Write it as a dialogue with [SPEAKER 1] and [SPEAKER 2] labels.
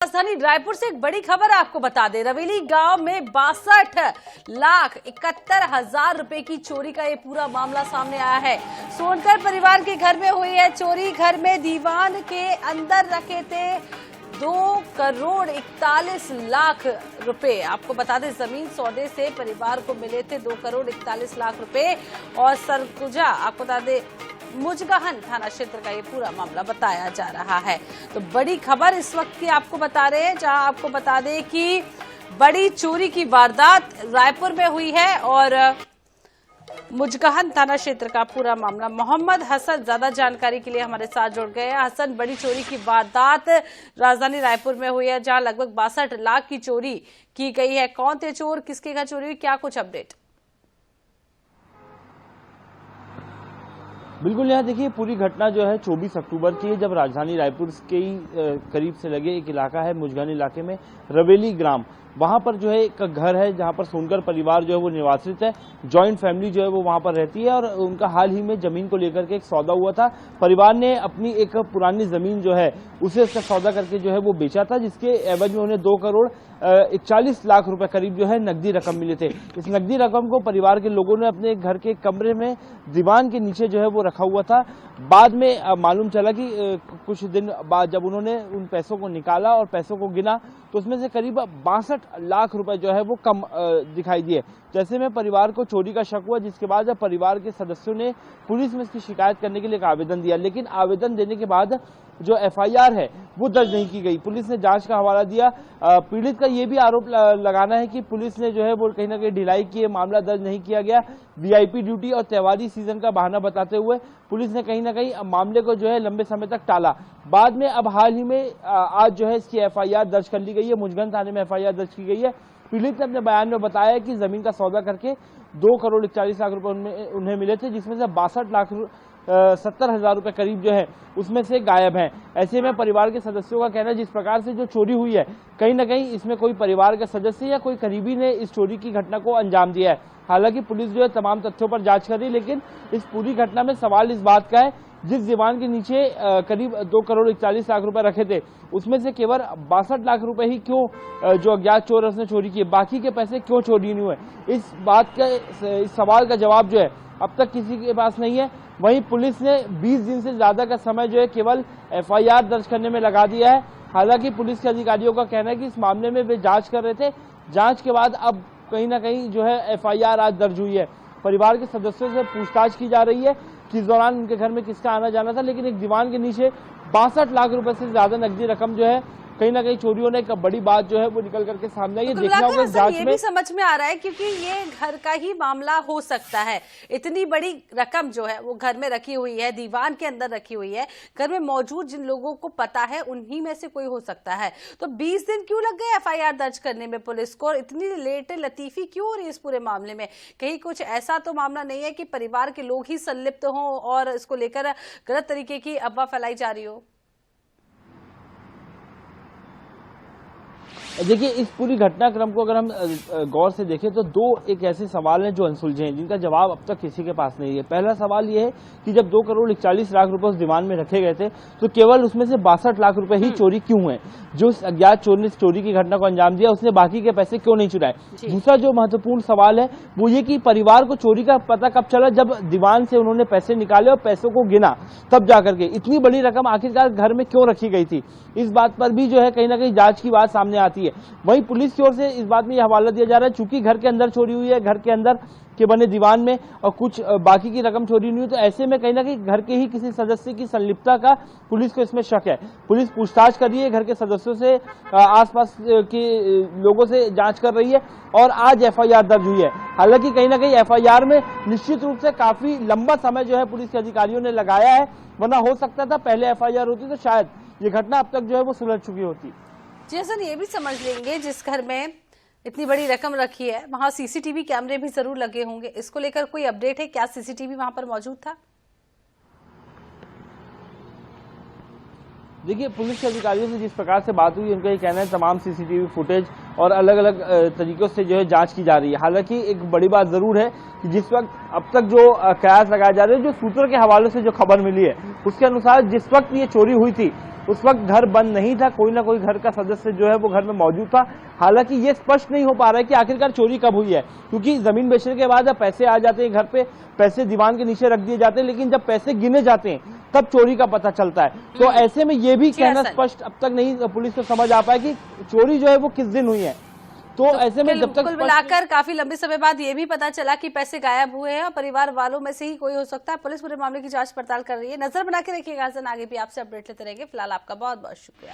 [SPEAKER 1] राजधानी रायपुर से एक बड़ी खबर आपको बता दें। रवेली गांव में 62,71,000 रुपए की चोरी का ये पूरा मामला सामने आया है। सोनकर परिवार के घर में हुई है चोरी। घर में दीवान के अंदर रखे थे 2,41,00,000 रुपए। आपको बता दें जमीन सौदे से परिवार को मिले थे 2,41,00,000 रुपए। और सरगुजा आपको बता दें मुजगहन थाना क्षेत्र का ये पूरा मामला बताया जा रहा है। तो बड़ी खबर इस वक्त की आपको बता रहे हैं, जहां आपको बता दें कि बड़ी चोरी की वारदात रायपुर में हुई है और मुजगहन थाना क्षेत्र का पूरा मामला। मोहम्मद हसन ज्यादा जानकारी के लिए हमारे साथ जुड़ गए हैं। हसन, बड़ी चोरी की वारदात राजधानी रायपुर में हुई है, जहां लगभग 62 लाख की चोरी की गई है। कौन थे चोर, किसके घर चोरी हुई, क्या कुछ अपडेट?
[SPEAKER 2] बिल्कुल, यहाँ देखिए पूरी घटना जो है 24 अक्टूबर की है, जब राजधानी रायपुर के ही करीब से लगे एक इलाका है मुजगहन इलाके में रवेली ग्राम, वहां पर जो है एक घर है जहां पर सोनकर परिवार जो है वो निवासित है। जॉइंट फैमिली जो है वो वहां पर रहती है और उनका हाल ही में जमीन को लेकर के एक सौदा हुआ था। परिवार ने अपनी एक पुरानी जमीन जो है उसे उसका सौदा करके जो है वो बेचा था, जिसके एवज में उन्हें 2,41,00,000 रुपए करीब जो है नकदी रकम मिले थे। इस नकदी रकम को परिवार के लोगों ने अपने घर के कमरे में दीवान के नीचे जो है वो रखा हुआ था। बाद में मालूम चला कि कुछ दिन बाद जब उन्होंने उन पैसों को निकाला और पैसों को गिना तो उसमें से करीब 62 लाख रुपए जो है वो कम दिखाई दिए। जैसे में परिवार को चोरी का शक हुआ, जिसके बाद जब परिवार के सदस्यों ने पुलिस में इसकी शिकायत करने के लिए एक आवेदन दिया, लेकिन आवेदन देने के बाद जो एफआईआर है वो दर्ज नहीं की गई। पुलिस ने जांच का हवाला दिया। पीड़ित का ये भी आरोप लगाना है कि पुलिस ने जो है वो कहीं ना कहीं ढिलाई की, मामला दर्ज नहीं किया गया। वीआईपी ड्यूटी और त्योहारी सीजन का बहाना बताते हुए पुलिस ने कहीं ना कहीं मामले को जो है लंबे समय तक टाला। बाद में अब हाल ही में आज जो है इसकी एफआईआर दर्ज कर ली गई है। मुजगहन थाने में एफआईआर दर्ज की गई है। पीड़ित ने अपने बयान में बताया कि जमीन का सौदा करके 2,41,00,000 रुपए उन्हें मिले थे, जिसमें से 62,70,000 रुपए करीब जो है उसमें से गायब हैं। ऐसे में परिवार के सदस्यों का कहना है जिस प्रकार से जो चोरी हुई है कहीं ना कहीं इसमें कोई परिवार के सदस्य या कोई करीबी ने इस चोरी की घटना को अंजाम दिया है। हालांकि पुलिस जो है तमाम तथ्यों पर जांच कर रही है, लेकिन इस पूरी घटना में सवाल इस बात का है जिस दीवान के नीचे करीब 2,41,00,000 रुपए रखे थे उसमें से केवल 62 लाख रुपए ही क्यों जो अज्ञात चोर उसने चोरी किए, बाकी के पैसे क्यों चोरी नहीं हुए, इस बात का इस सवाल का जवाब जो है अब तक किसी के पास नहीं है। वहीं पुलिस ने 20 दिन से ज्यादा का समय जो है केवल एफआईआर दर्ज करने में लगा दिया है। हालांकि पुलिस के अधिकारियों का कहना है कि इस मामले में वे जांच कर रहे थे। जांच के बाद अब कहीं ना कहीं जो है एफआईआर आज दर्ज हुई है। परिवार के सदस्यों से पूछताछ की जा रही है कि इस दौरान उनके घर में किसका आना जाना था, लेकिन एक दीवान के नीचे 62 लाख रुपए से ज्यादा नकदी रकम जो है कहीं ना कहीं चोरी होने एक बड़ी बात जो है वो निकल करके सामने आई है। देखना होगा जांच में।
[SPEAKER 1] ये भी समझ में आ रहा है क्योंकि ये घर का ही मामला हो सकता है। इतनी बड़ी रकम जो है वो घर में रखी हुई है, दीवान के अंदर रखी हुई है। घर में मौजूद जिन लोगों को पता है उन्हीं में से कोई हो सकता है। तो 20 दिन क्यों लग गए एफआईआर दर्ज करने में पुलिस को? इतनी लेट लतीफी क्यों हो रही है इस पूरे मामले में? कहीं कुछ ऐसा तो मामला नहीं है कि परिवार के लोग ही संलिप्त हों और इसको लेकर गलत तरीके की अफवाह फैलाई जा रही हो?
[SPEAKER 2] देखिए, इस पूरी घटनाक्रम को अगर हम गौर से देखें तो दो एक ऐसे सवाल हैं जो अनसुलझे हैं, जिनका जवाब अब तक किसी के पास नहीं है। पहला सवाल ये है कि जब 2,41,00,000 रुपए उस दीवान में रखे गए थे तो केवल उसमें से 62 लाख रुपए ही चोरी क्यों हुए? जो अज्ञात चोर ने चोरी की घटना को अंजाम दिया उसने बाकी के पैसे क्यों नहीं चुराए? दूसरा जो महत्वपूर्ण सवाल है वो ये कि परिवार को चोरी का पता कब चला? जब दीवान से उन्होंने पैसे निकाले और पैसों को गिना तब जाकर के। इतनी बड़ी रकम आखिरकार घर में क्यों रखी गई थी, इस बात पर भी जो है कहीं ना कहीं जांच की बात सामने आती है। वहीं पुलिस की ओर से इस बात में यह हवाला दिया जा रहा है चूंकि घर के अंदर चोरी हुई है, घर के अंदर के बने दीवान में और कुछ बाकी की रकम चोरी नहीं हुई, तो ऐसे में कहीं ना कहीं घर के ही किसी सदस्य की संलिप्तता का पुलिस को इसमें शक है। पुलिस पूछताछ कर रही है, घर के सदस्यों से आसपास के लोगों से जांच कर रही है और आज एफआईआर दर्ज हुई है। हालांकि कहीं ना कहीं एफआईआर में निश्चित रूप से काफी लंबा समय जो है पुलिस के अधिकारियों ने लगाया है, वरना हो सकता था पहले एफआईआर होती तो शायद ये घटना अब तक जो है वो सुलझ चुकी होती।
[SPEAKER 1] जैसन ये भी समझ लेंगे जिस घर में इतनी बड़ी रकम रखी है वहां सीसीटीवी कैमरे भी जरूर लगे होंगे। इसको लेकर कोई अपडेट है? क्या सीसीटीवी वहां पर मौजूद था?
[SPEAKER 2] देखिए, पुलिस के अधिकारियों से जिस प्रकार से बात हुई उनका ये कहना है तमाम सीसीटीवी फुटेज और अलग अलग तरीकों से जो है जांच की जा रही है। हालांकि एक बड़ी बात जरूर है कि जिस वक्त अब तक जो कयास लगाए जा रहे हैं, जो सूत्रों के हवाले से जो खबर मिली है उसके अनुसार जिस वक्त ये चोरी हुई थी उस वक्त घर बंद नहीं था, कोई ना कोई घर का सदस्य जो है वो घर में मौजूद था। हालांकि ये स्पष्ट नहीं हो पा रहा है कि आखिरकार चोरी कब हुई है, क्योंकि जमीन बेचने के बाद जब पैसे आ जाते हैं घर पे, पैसे दीवान के नीचे रख दिए जाते हैं, लेकिन जब पैसे गिने जाते हैं तब चोरी का पता चलता है। तो ऐसे में ये भी कहना स्पष्ट अब तक नहीं पुलिस को समझ आ पाया कि चोरी जो है वो किस दिन हुई है। तो ऐसे में जब तक
[SPEAKER 1] कुल मिलाकर काफी लंबे समय बाद ये भी पता चला कि पैसे गायब हुए हैं और परिवार वालों में से ही कोई हो सकता है। पुलिस पूरे मामले की जांच पड़ताल कर रही है। नजर बना के रखिएगा, आगे भी आपसे अपडेट लेते रहेंगे। फिलहाल आपका बहुत बहुत शुक्रिया।